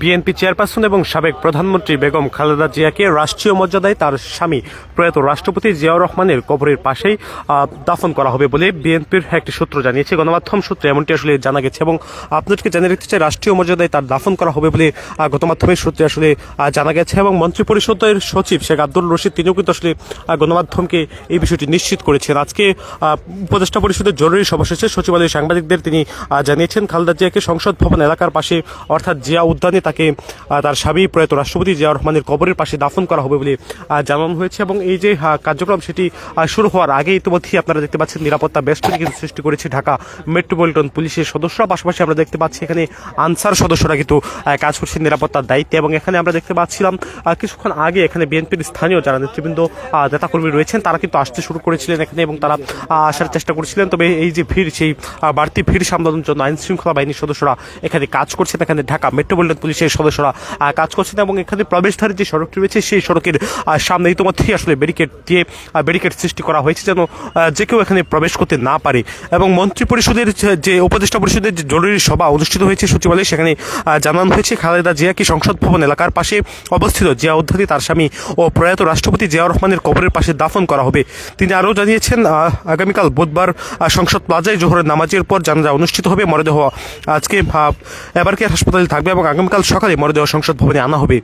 BNP chairperson এবং সাবেক প্রধানমন্ত্রী বেগম খালেদা জিয়াকে রাষ্ট্রীয় মর্যাদায় তার স্বামী প্রয়াত রাষ্ট্রপতি জিয়াউর রহমানের কবরের পাশেই দাফন করা হবে বলে বিএনপির একটি সূত্র জানিয়েছে। গণমাধ্যম সূত্রে এমনটি আসলে জানা গেছে এবং আপনাদেরকে জানিয়ে রাখতে চাই, রাষ্ট্রীয় মর্যাদায় তার দাফন করা হবে বলে গণমাধ্যমের সূত্রে আসলে জানা গেছে। এবং মন্ত্রিপরিষদের সচিব শেখ আব্দুল রশিদ তিনিও কিন্তু আসলে গণমাধ্যমকে এই বিষয়টি নিশ্চিত করেছেন। আজকে উপদেষ্টা পরিষদের জরুরি সভা শেষে সচিবালয়ে সাংবাদিকদের তিনি জানিয়েছেন, খালেদা জিয়াকে সংসদ ভবন এলাকার পাশে অর্থাৎ জিয়া উদ্যানে তাকে তার স্বামী প্রয়াত রাষ্ট্রপতি জিয়াউর রহমানের কবরের পাশে দাফন করা হবে বলে জানানো হয়েছে। এবং এই যে কার্যক্রম সেটি শুরু হওয়ার আগে ইতিমধ্যেই আপনারা দেখতে পাচ্ছেন নিরাপত্তা বেষ্টনী কিন্তু সৃষ্টি করেছে ঢাকা মেট্রোপলিটন পুলিশের সদস্যরা। পাশাপাশি আমরা দেখতে পাচ্ছি এখানে আনসার সদস্যরা কিন্তু কাজ করছেন নিরাপত্তার দায়িত্বে। এবং এখানে আমরা দেখতে পাচ্ছিলাম কিছুক্ষণ আগে এখানে বিএনপির স্থানীয় যারা নেতৃবৃন্দ নেতাকর্মী রয়েছেন তারা কিন্তু আসতে শুরু করেছিলেন এখানে এবং তারা আসার চেষ্টা করছিলেন। তবে এই যে ভিড়, সেই বাড়তি ভিড় সামলানোর জন্য আইন শৃঙ্খলা বাহিনীর সদস্যরা এখানে কাজ করছেন, এখানে ঢাকা মেট্রোপলিটন পুলিশের সদস্যরা কাজ করছেন। এবং এখানে প্রবেশদ্বারের যে সড়কটি রয়েছে সেই সড়কের সামনে ইতিমধ্যেই আসলে ব্যারিকেড সৃষ্টি করা হয়েছে যেন যে কেউ এখানে প্রবেশ করতে না পারে। এবং মন্ত্রিপরিষদের যে উপদেষ্টা পরিষদের যে জরুরি সভা অনুষ্ঠিত হয়েছে সচিবালয়ে, সেখানে জানানো হয়েছে খালেদা জিয়াকে সংসদ ভবন এলাকার পাশে অবস্থিত জিয়া উদ্যানে তার স্বামী ও প্রয়াত রাষ্ট্রপতি জিয়াউর রহমানের কবরের পাশে দাফন করা হবে। তিনি আরও জানিয়েছেন, আগামীকাল বুধবার সংসদ প্লাজায় জোহরের নামাজের পর জানাজা অনুষ্ঠিত হবে। মরদেহ আজকে এবারকেয়ার হাসপাতালে থাকবে এবং আগামীকাল সকালে মরদেহ সংসদ ভবনে আনা হবে।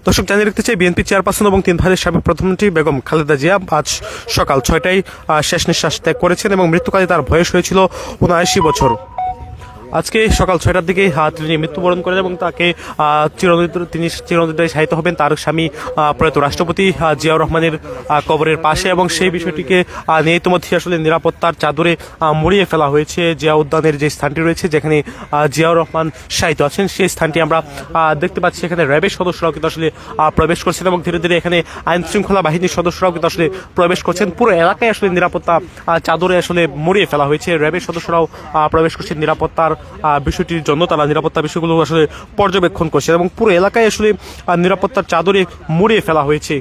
দর্শক, জানিয়ে রাখতে চাই, বিএনপি চেয়ারপারসন এবং 3 ভাইয়ের সাবেক প্রধানমন্ত্রী বেগম খালেদা জিয়া আজ সকাল 6টায় শেষ নিঃশ্বাস ত্যাগ করেছেন এবং মৃত্যুকালে তার বয়স হয়েছিল 79 বছর। আজকে সকাল 6টার দিকে তিনি মৃত্যুবরণ করেন এবং তাকে তিনি চিরনিদ্রায় শায়িত হবেন তার স্বামী প্রয়াত রাষ্ট্রপতি জিয়াউর রহমানের কবরের পাশে। এবং সেই বিষয়টিকে নিয়ে ইতিমধ্যে আসলে নিরাপত্তার চাদরে মুড়িয়ে ফেলা হয়েছে। জিয়া উদ্যানের যে স্থানটি রয়েছে যেখানে জিয়াউর রহমান শায়িত আছেন সেই স্থানটি আমরা দেখতে পাচ্ছি। এখানে র্যাবের সদস্যরাও কিন্তু আসলে প্রবেশ করছেন এবং ধীরে ধীরে এখানে আইন শৃঙ্খলা বাহিনীর সদস্যরাও কিন্তু আসলে প্রবেশ করছেন। পুরো এলাকায় আসলে নিরাপত্তা চাদরে আসলে মুড়িয়ে ফেলা হয়েছে। র্যাবের সদস্যরাও প্রবেশ করছেন নিরাপত্তার বিষয়টির জন্য, তারা নিরাপত্তা বিষয়গুলো আসলে পর্যবেক্ষণ করছে এবং পুরো এলাকায় আসলে নিরাপত্তার চাদরে মুড়িয়ে ফেলা হয়েছে।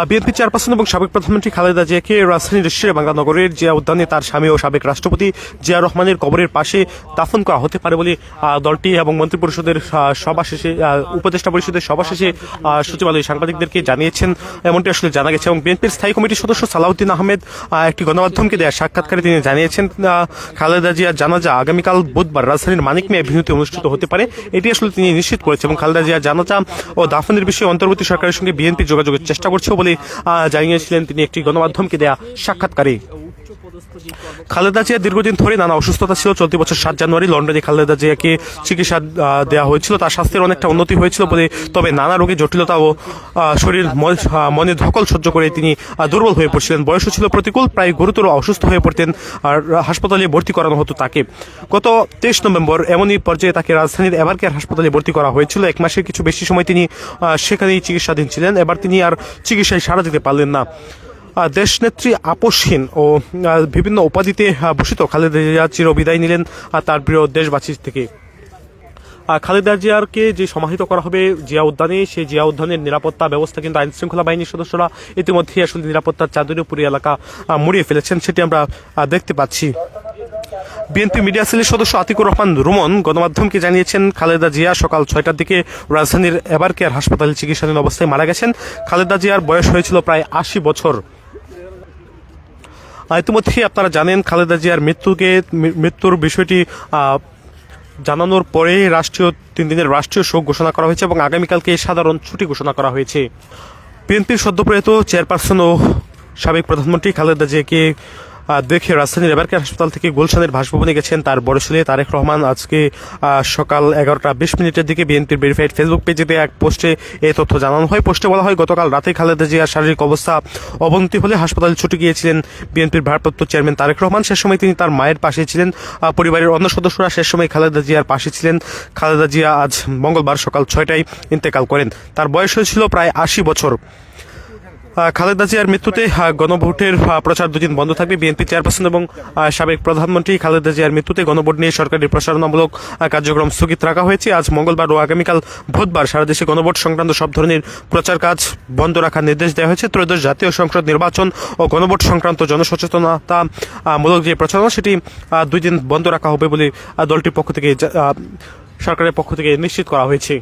বিএনপি চেয়ারপারসন এবং সাবেক প্রধানমন্ত্রী খালেদা জিয়াকে রাজধানীর শেরেবাংলা নগরের জিয়া উদ্যানে তার স্বামী ও সাবেক রাষ্ট্রপতি জিয়াউর রহমানের কবরের পাশে দাফন করা হতে পারে বলে দলটি এবং মন্ত্রিপরিষদের সভা শেষে উপদেষ্টা পরিষদের সভা শেষে সচিবালয়ে সাংবাদিকদেরকে জানিয়েছেন, এমনটি আসলে জানা গেছে। এবং বিএনপির স্থায়ী কমিটির সদস্য সালাউদ্দিন আহমেদ একটি গণমাধ্যমকে দেওয়া সাক্ষাৎকারে তিনি জানিয়েছেন, খালেদা জিয়ার জানাজা আগামীকাল বুধবার রাজধানীর মানিক মিয়া এভিনিউতে অনুষ্ঠিত হতে পারে, এটি আসলে তিনি নিশ্চিত করেছেন। এবং খালেদা জিয়ার জানাজা ও দাফনের বিষয়ে অন্তর্বর্তী সরকারের সঙ্গে বিএনপি যোগাযোগের চেষ্টা করছে বলে জানিয়েছিলেন তিনি একটি গণমাধ্যমকে দেয়া সাক্ষাৎকারে। খালেদা জিয়া দীর্ঘদিন ধরে নানা অসুস্থতা ছিল। চলতি বছর 7 জানুয়ারি লন্ডনে খালেদা জিয়াকে চিকিৎসা দেওয়া হয়েছিল। তার স্বাস্থ্যের অনেকটা উন্নতি হয়েছিল বলে, তবে নানা রোগের জটিলতা ও শরীর মনে ধকল সহ্য করে তিনি দুর্বল হয়ে পড়ছিলেন। বয়সও ছিল প্রতিকূল, প্রায় গুরুতর অসুস্থ হয়ে পড়তেন আর হাসপাতালে ভর্তি করানো হতো তাকে। গত 23 নভেম্বর এমনই পর্যায়ে তাকে রাজধানীর এবারকেয়ার হাসপাতালে ভর্তি করা হয়েছিল। 1 মাসের কিছু বেশি সময় তিনি সেখানেই চিকিৎসাধীন ছিলেন। এবার তিনি আর চিকিৎসায় সাড়া দিতে পারলেন না। দেশনেত্রী আপসহীন ও বিভিন্ন উপাধিতে ভূষিত খালেদা জিয়া চির বিদায় নিলেন তার প্রিয় দেশবাসীর থেকে। খালেদা জিয়ারকে যে সমাহিত করা হবে জিয়া উদ্যানে, সেই জিয়া উদ্যানের নিরাপত্তা ব্যবস্থা কিন্তু আইন শৃঙ্খলা বাহিনীর সদস্যরা ইতিমধ্যেই আসলে নিরাপত্তার চাদরে পুরো এলাকা মুড়িয়ে ফেলেছেন, সেটি আমরা দেখতে পাচ্ছি। বিএনপি মিডিয়া সেলের সদস্য আতিকুর রহমান রুমন গণমাধ্যমকে জানিয়েছেন, খালেদা জিয়া সকাল 6টার দিকে রাজধানীর এবারকেয়ার হাসপাতালে চিকিৎসাধীন অবস্থায় মারা গেছেন। খালেদা জিয়ার বয়স হয়েছিল প্রায় 80 বছর। ইতিমধ্যেই আপনারা জানেন, খালেদা জিয়ার মৃত্যুর বিষয়টি জানানোর পরে 3 দিনের রাষ্ট্রীয় শোক ঘোষণা করা হয়েছে এবং আগামীকালকে সাধারণ ছুটি ঘোষণা করা হয়েছে। বিএনপির সদ্যপ্রয়াত চেয়ারপারসন ও সাবেক প্রধানমন্ত্রী খালেদা জিয়াকে দেখে রাজধানীর এবারকেয়ার হাসপাতাল থেকে গুলশানের বাসভবনে গেছেন তার বড় ছেলে তারেক রহমান। আজকে সকাল 11টা 20 দিকে বিএনপির ভেরিফাইড ফেসবুক পেজেতে এক পোস্টে এই তথ্য জানানো হয়। পোস্টে বলা হয়, গতকাল রাতে খালেদা জিয়ার শারীরিক অবস্থা অবনতি হলে হাসপাতালে ছুটে গিয়েছিলেন বিএনপির ভারপ্রাপ্ত চেয়ারম্যান তারেক রহমান। সে সময় তিনি তার মায়ের পাশে ছিলেন। পরিবারের অন্য সদস্যরা শেষ সময় খালেদা জিয়ার পাশে ছিলেন। খালেদা জিয়া আজ মঙ্গলবার সকাল 6টায় ইন্তেকাল করেন। তার বয়স হয়েছিল প্রায় 80 বছর। খালেদা জিয়ার মৃত্যুতে গণভোটের প্রচার দুদিন বন্ধ থাকবে। বিএনপি চেয়ারপারসন এবং সাবেক প্রধানমন্ত্রী খালেদা জিয়ার মৃত্যুতে গণভোট নিয়ে সরকারি প্রচারণামূলক কার্যক্রম স্থগিত রাখা হয়েছে। আজ মঙ্গলবার ও আগামীকাল বুধবার সারা দেশে গণভোট সংক্রান্ত সব ধরনের প্রচার কাজ বন্ধ রাখার নির্দেশ দেওয়া হয়েছে। ত্রয়োদশ জাতীয় সংসদ নির্বাচন ও গণভোট সংক্রান্ত জনসচেতনতামূলক যে প্রচারণা সেটি 2 দিন বন্ধ রাখা হবে বলে দলটির পক্ষ থেকে সরকারের পক্ষ থেকে নিশ্চিত করা হয়েছে।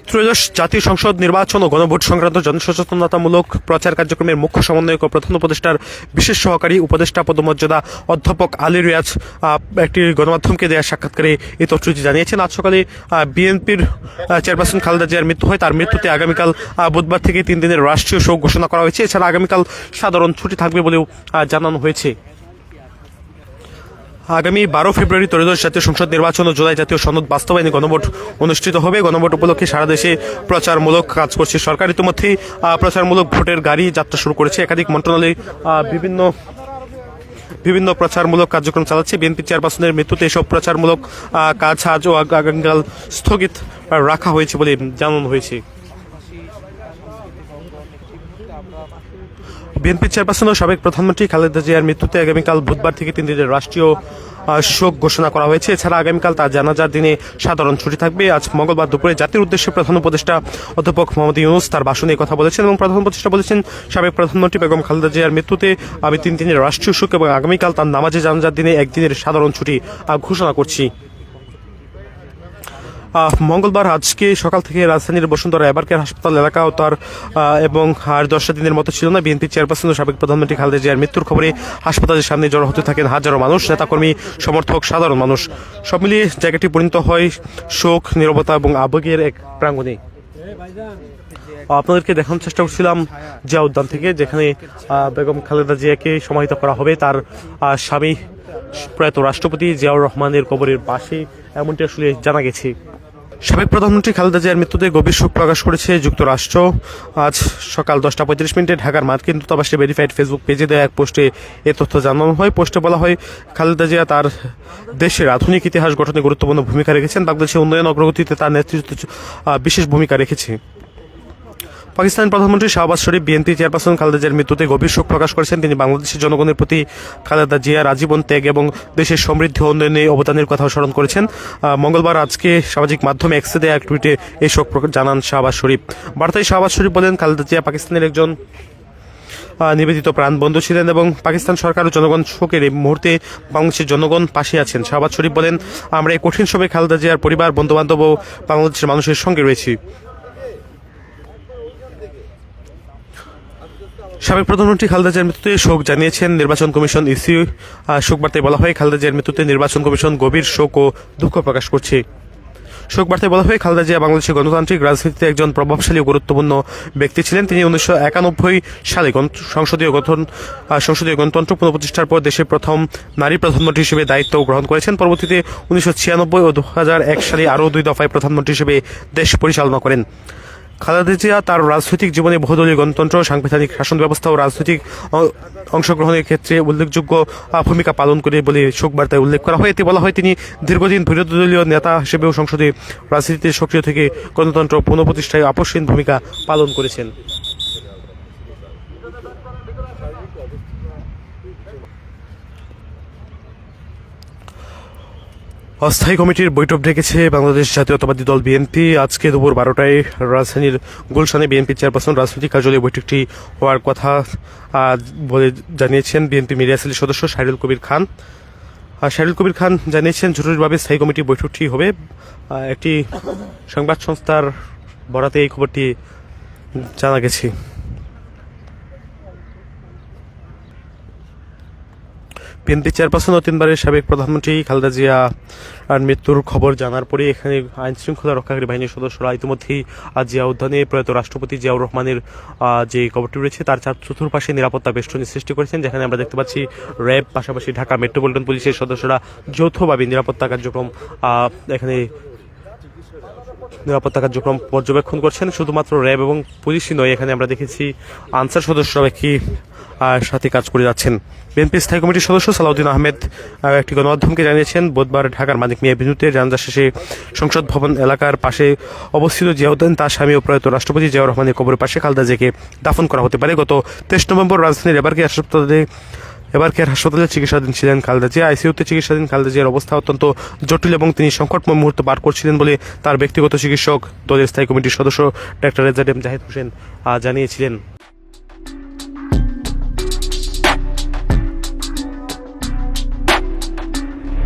ত্রয়োদশ জাতীয় সংসদ নির্বাচন ও গণভোট সংক্রান্ত জনসচেতনতামূলক প্রচার কার্যক্রমের মুখ্য সমন্বয়ক ও প্রধান উপদেষ্টার বিশেষ সহকারী উপদেষ্টা পদমর্যাদা অধ্যাপক আলী রিয়াজ একটি গণমাধ্যমকে দেওয়া সাক্ষাৎকারে এই তথ্যটি জানিয়েছেন। আজ সকালে বিএনপির চেয়ারপারসন খালেদা জিয়ার মৃত্যু হয়। তার মৃত্যুতে আগামীকাল বুধবার থেকে 3 দিনের রাষ্ট্রীয় শোক ঘোষণা করা হয়েছে। এছাড়া আগামীকাল সাধারণ ছুটি থাকবে বলেও জানানো হয়েছে। আগামী 12 ফেব্রুয়ারি ত্রয়োদশ জাতীয় সংসদ নির্বাচন ও জুলাই জাতীয় সনদ বাস্তবায়নে গণভোট অনুষ্ঠিত হবে। গণভোট উপলক্ষে সারা দেশে প্রচারমূলক কাজ করছে সরকার। ইতিমধ্যেই প্রচারমূলক ভোটের গাড়ি যাত্রা শুরু করেছে। একাধিক মন্ত্রণালয় বিভিন্ন প্রচারমূলক কার্যক্রম চালাচ্ছে। বিএনপি চেয়ারপারসনের মৃত্যুতে এসব প্রচারমূলক কাজ আজ ও আগামীকাল স্থগিত রাখা হয়েছে বলে জানানো হয়েছে। বিএনপি চেয়ারপারসন ও সাবেক প্রধানমন্ত্রী খালেদা জিয়ার মৃত্যুতে আগামীকাল বুধবার থেকে 3 দিনের রাষ্ট্রীয় শোক ঘোষণা করা হয়েছে। এছাড়া আগামীকাল তার জানাজার দিনে সাধারণ ছুটি থাকবে। আজ মঙ্গলবার দুপুরে জাতির উদ্দেশ্যে প্রধান উপদেষ্টা অধ্যাপক মোহাম্মদ ইউনূস তার ভাষণে কথা বলেছেন এবং প্রধান উপদেষ্টা বলেছেন, সাবেক প্রধানমন্ত্রী বেগম খালেদা জিয়ার মৃত্যুতে আমি 3 দিনের রাষ্ট্রীয় শোক এবং আগামীকাল তার নামাজে জানাজার দিনে 1 দিনের সাধারণ ছুটি ঘোষণা করছি। মঙ্গলবার আজকে সকাল থেকে রাজধানীর বসুন্ধরা এবারকের হাসপাতাল এলাকা ও তার এবং আর 10টা দিনের মতো ছিল না। বিএনপি চেয়ারপারসন ও সাবেক প্রধানমন্ত্রী খালেদা জিয়ার মৃত্যুর খবরে হাসপাতালের সামনে জড়ো হতে থাকেন হাজারো মানুষ, নেতাকর্মী, সমর্থক, সাধারণ মানুষ। সব মিলিয়ে জায়গাটি পরিণত হয় শোক, নীরবতা এবং আবেগের এক প্রাঙ্গণে। আপনাদেরকে দেখানোর চেষ্টা করছিলাম জিয়া উদ্যান থেকে, যেখানে বেগম খালেদা জিয়াকে সমাহিত করা হবে তার স্বামী প্রয়াত রাষ্ট্রপতি জিয়াউর রহমানের কবরের পাশে, এমনটি আসলে জানা গেছে। সাবেক প্রধানমন্ত্রী খালেদা জিয়ার মৃত্যুতে গভীর শোক প্রকাশ করেছে যুক্তরাষ্ট্র। আজ সকাল 10:35 ঢাকার মার্কিন দূতাবাসে ভেরিফাইড ফেসবুক পেজে দেওয়া এক পোস্টে এ তথ্য জানানো হয়। পোস্টে বলা হয়, খালেদা জিয়া তার দেশের আধুনিক ইতিহাস গঠনে গুরুত্বপূর্ণ ভূমিকা রেখেছেন। বাংলাদেশের উন্নয়ন অগ্রগতিতে তার নেতৃত্ব বিশেষ ভূমিকা রেখেছে। পাকিস্তানের প্রধানমন্ত্রী শাহবাজ শরীফ বিএনপি চেয়ারপারসন খালেদা জিয়ার মৃত্যুতে গভীর শোক প্রকাশ করেছেন। তিনি বাংলাদেশের জনগণের প্রতি খালেদা জিয়ার আজীবন ত্যাগ এবং দেশের সমৃদ্ধি ও উন্নয়নে অবদানের কথাও স্মরণ করেছেন। মঙ্গলবার আজকে সামাজিক মাধ্যমে এক্সে দেয়া এক টুইটে এই শোক জানান শাহবাজ শরীফ। বার্তায় শাহবাজ শরীফ বলেন, খালেদা জিয়া পাকিস্তানের একজন নিবেদিত প্রাণবন্ধু ছিলেন এবং পাকিস্তান সরকার ও জনগণ শোকের এই মুহূর্তে বাংলাদেশের জনগণ পাশে আছেন। শাহবাজ শরীফ বলেন, আমরা এই কঠিন সময়ে খালেদা জিয়ার পরিবার, বন্ধুবান্ধব ও বাংলাদেশের মানুষের সঙ্গে রয়েছি। সাবেক প্রধানমন্ত্রী খালেদা জিয়ার মৃত্যুতে শোক জানিয়েছেন নির্বাচন কমিশন ইসি। শোক বার্তায় বলা হয়, খালেদা জিয়ার মৃত্যুতে নির্বাচন কমিশন গভীর শোক ও দুঃখ প্রকাশ করছে। শোক বার্তায় বলা হয়, খালেদা জিয়া বাংলাদেশের গণতান্ত্রিক রাজনীতিতে একজন প্রভাবশালী ও গুরুত্বপূর্ণ ব্যক্তি ছিলেন। তিনি 1991 সালে সংসদীয় গণতন্ত্র পুনঃপ্রতিষ্ঠার পর দেশের প্রথম নারী প্রধানমন্ত্রী হিসেবে দায়িত্ব গ্রহণ করেছেন। পরবর্তীতে 1996 ও 2001 সালে আরও 2 দফায় প্রধানমন্ত্রী হিসেবে দেশ পরিচালনা করেন। খালেদা জিয়া তার রাজনৈতিক জীবনে বহুদলীয় গণতন্ত্র, সাংবিধানিক শাসন ব্যবস্থা ও রাজনৈতিক অংশগ্রহণের ক্ষেত্রে উল্লেখযোগ্য ভূমিকা পালন করে বলে শোক বার্তায় উল্লেখ করা হয়। এতে বলা হয়, তিনি দীর্ঘদিন বিরোধী দলীয় নেতা হিসেবেও সংসদে রাজনীতিতে সক্রিয় থেকে গণতন্ত্র পুনঃপ্রতিষ্ঠায় আপসহীন ভূমিকা পালন করেছেন। অস্থায়ী কমিটির বৈঠক ডেকেছে বাংলাদেশ জাতীয়তাবাদী দল বিএনপি। আজকে দুপুর 12টায় রাজধানীর গুলশানে বিএনপি চেয়ারপারসন রাজনৈতিক কার্যালয়ে বৈঠকটি হওয়ার কথা বলে জানিয়েছেন বিএনপি মিডিয়া সেলের সদস্য শাহরুল কবির খান। শাহরুল কবির খান জানিয়েছেন, জরুরিভাবে স্থায়ী কমিটির বৈঠকটি হবে। একটি সংবাদ সংস্থার বরাতে এই খবরটি জানা গেছে। বিএনপি চেয়ারপারসন ও 3 বারের সাবেক প্রধানমন্ত্রী খালেদা জিয়া মৃত্যুর খবর জানার পরে এখানে আইন শৃঙ্খলা রক্ষাকারী বাহিনীর সদস্যরা ইতিমধ্যেই জিয়া উদ্যানে প্রয়াত রাষ্ট্রপতি জিয়াউর রহমানের যে কবরটি রয়েছে তার চতুর্পাশে নিরাপত্তা বেষ্টনী সৃষ্টি করেছেন, যেখানে আমরা দেখতে পাচ্ছি র্যাব, পাশাপাশি ঢাকা মেট্রোপলিটন পুলিশের সদস্যরা যৌথভাবে নিরাপত্তা কার্যক্রম পর্যবেক্ষণ করছেন। শুধুমাত্র র্যাব এবং পুলিশই নয়, এখানে আমরা দেখেছি আনসার সদস্যরাও একটি সাথে কাজ করে যাচ্ছেন। বিএনপি স্থায়ী কমিটির সদস্য সালাউদ্দিন আহমেদ একটি গণমাধ্যমকে জানিয়েছেন, বুধবার ঢাকার মানিক মিয়া এভিনিউতে জানাজা শেষে সংসদ ভবন এলাকার পাশে অবস্থিত জিয়াউদ্দিন, তার স্বামী ও প্রয়াত রাষ্ট্রপতি জিয়াউর রহমানের কবরের পাশে খালেদা জিয়াকে দাফন করা হতে পারে। গত 23 নভেম্বর রাজধানীর এবারকেয়ার হাসপাতালে চিকিৎসাধীন ছিলেন খালেদা জিয়া। আইসিইউতে চিকিৎসাধীন খালেদা জিয়ার অবস্থা অত্যন্ত জটিল এবং তিনি সংকটময় মুহূর্ত পার করছিলেন বলে তার ব্যক্তিগত চিকিৎসক দলের স্থায়ী কমিটির সদস্য ডাক্তার রেজাক এম জাহিদ হোসেন জানিয়েছিলেন।